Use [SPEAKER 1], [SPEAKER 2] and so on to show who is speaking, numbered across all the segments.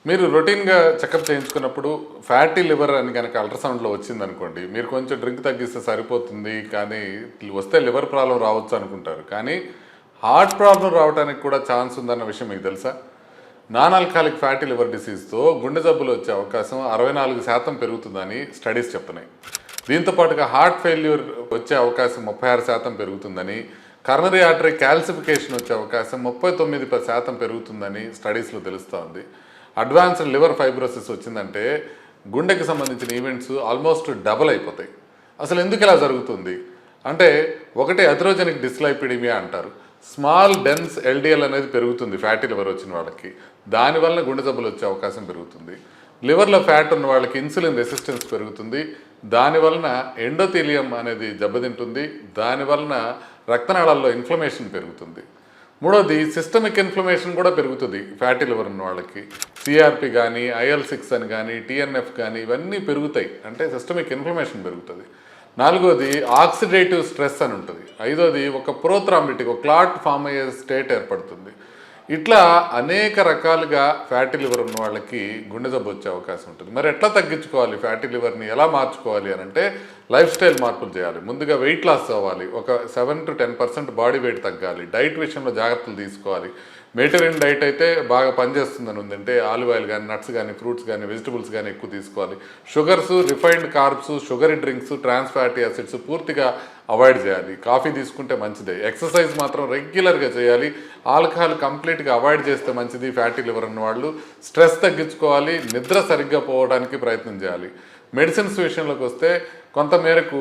[SPEAKER 1] మీరు రొటీన్‌గా checkup చేయించుకున్నప్పుడు fatty liver అని గనక అల్ట్రాసౌండ్‌లో వచ్చిందనుకోండి, మీరు కొంచెం డ్రింక్ తగ్గిస్తే సరిపోతుంది. కానీ వస్తే లివర్ ప్రాబ్లమ్ రావచ్చు అనుకుంటారు. కానీ హార్ట్ ప్రాబ్లమ్ రావడానికి కూడా ఛాన్స్ ఉందన్న విషయం మీకు తెలుసా? నాన్ ఆల్కహాలిక్ ఫ్యాటీ లివర్ డిసీజ్‌తో గుండె జబ్బులు వచ్చే అవకాశం 64% పెరుగుతుందని స్టడీస్ చెప్తున్నాయి. దీంతో పాటుగా హార్ట్ ఫెయిల్యూర్ వచ్చే అవకాశం 36% పెరుగుతుందని, కరోనరీ ఆర్టరీ కాల్సిఫికేషన్ వచ్చే అవకాశం 39% పెరుగుతుందని స్టడీస్‌లో తెలుస్తోంది. అడ్వాన్స్డ్ లివర్ ఫైబ్రోసిస్ వచ్చిందంటే గుండెకి సంబంధించిన ఈవెంట్స్ ఆల్మోస్ట్ డబుల్ అయిపోతాయి. అసలు ఎందుకు ఇలా జరుగుతుంది అంటే, ఒకటి అథెరోజెనిక్ డిస్లైపిడిమియా అంటారు. స్మాల్ డెన్స్ ఎల్డిఎల్ అనేది పెరుగుతుంది ఫ్యాటీ లివర్ వచ్చిన వాళ్ళకి. దానివల్ల గుండె జబ్బులు వచ్చే అవకాశం పెరుగుతుంది. లివర్లో ఫ్యాట్ ఉన్న వాళ్ళకి ఇన్సులిన్ రెసిస్టెన్స్ పెరుగుతుంది. దానివలన ఎండోథీలియం అనేది దెబ్బతింటుంది. దానివలన రక్తనాళాల్లో ఇన్ఫ్లమేషన్ పెరుగుతుంది. మూడోది సిస్టమిక్ ఇన్ఫ్లమేషన్ కూడా పెరుగుతుంది ఫ్యాటీ లివర్ ఉన్న వాళ్ళకి. సిఆర్పి కానీ, IL-6 అని కానీ, TNF కానీ ఇవన్నీ పెరుగుతాయి. అంటే సిస్టమిక్ ఇన్ఫ్లమేషన్ పెరుగుతుంది. నాలుగోది ఆక్సిడేటివ్ స్ట్రెస్ అని ఉంటుంది. ఐదోది ఒక ప్రోథ్రాంబిటిక్ ఒక క్లాట్ ఫామ్ అయ్యే స్టేట్ ఏర్పడుతుంది. ఇట్లా అనేక రకాలుగా ఫ్యాటీ లివర్ ఉన్న వాళ్ళకి గుండె జబ్బు వచ్చే అవకాశం ఉంటుంది. మరి ఎట్లా తగ్గించుకోవాలి ఫ్యాటీ లివర్ని, ఎలా మార్చుకోవాలి అని అంటే లైఫ్ స్టైల్ మార్పులు చేయాలి. ముందుగా వెయిట్ లాస్ అవ్వాలి. ఒక 7 to 10% బాడీ వెయిట్ తగ్గాలి. డైట్ విషయంలో జాగ్రత్తలు తీసుకోవాలి. మెడిటరేనియన్ డైట్ అయితే బాగా పనిచేస్తుందని ఉంది. అంటే ఆలివ్ ఆయిల్ కానీ, నట్స్ కానీ, ఫ్రూట్స్ కానీ, వెజిటబుల్స్ కానీ ఎక్కువ తీసుకోవాలి. Sugars, refined carbs, sugary drinks, trans fatty acids పూర్తిగా అవాయిడ్ చేయాలి. కాఫీ తీసుకుంటే మంచిదే. ఎక్సర్సైజ్ మాత్రం రెగ్యులర్గా చేయాలి. ఆల్కహాల్ కంప్లీట్గా అవాయిడ్ చేస్తే మంచిది. ఫ్యాటీ లివర్ ఉన్న వాళ్ళు స్ట్రెస్ తగ్గించుకోవాలి. నిద్ర సరిగ్గా పోవడానికి ప్రయత్నం చేయాలి. మెడిసిన్స్ విషయంలోకి వస్తే కొంత మేరకు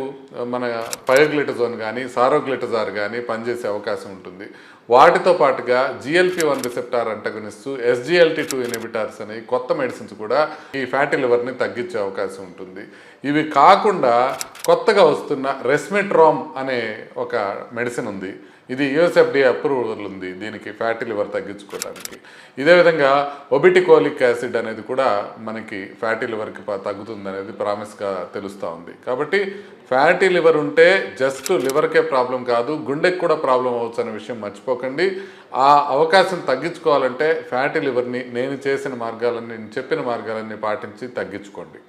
[SPEAKER 1] మన పయోగ్లిటజోన్ కానీ, సారోగ్లిటజార్ కానీ పనిచేసే అవకాశం ఉంటుంది. వాటితో పాటుగా GLP-1 రిసెప్టార్ అంటగనిస్తూ SGLT2 ఇన్హిబిటార్స్ అనే కొత్త మెడిసిన్స్ కూడా ఈ ఫ్యాటీ లివర్ని తగ్గించే అవకాశం ఉంటుంది. ఇవి కాకుండా కొత్తగా వస్తున్న రెస్మెట్రామ్ అనే ఒక మెడిసిన్ ఉంది. ఇది USFDA అప్రూవల్ ఉంది దీనికి, ఫ్యాటీ లివర్ తగ్గించుకోవడానికి. ఇదే విధంగా ఒబిటికోలిక్ యాసిడ్ అనేది కూడా మనకి ఫ్యాటీ లివర్కి తగ్గుతుంది అనేది ప్రామిస్గా తెలుస్తూ ఉంది. కాబట్టి ఫ్యాటీ లివర్ ఉంటే జస్ట్ లివర్కే ప్రాబ్లం కాదు, గుండెకి కూడా ప్రాబ్లం అవ్వచ్చు అనే విషయం మర్చిపోకండి. ఆ అవకాశం తగ్గించుకోవాలంటే ఫ్యాటీ లివర్ని నేను చెప్పిన మార్గాలన్నీ పాటించి తగ్గించుకోండి.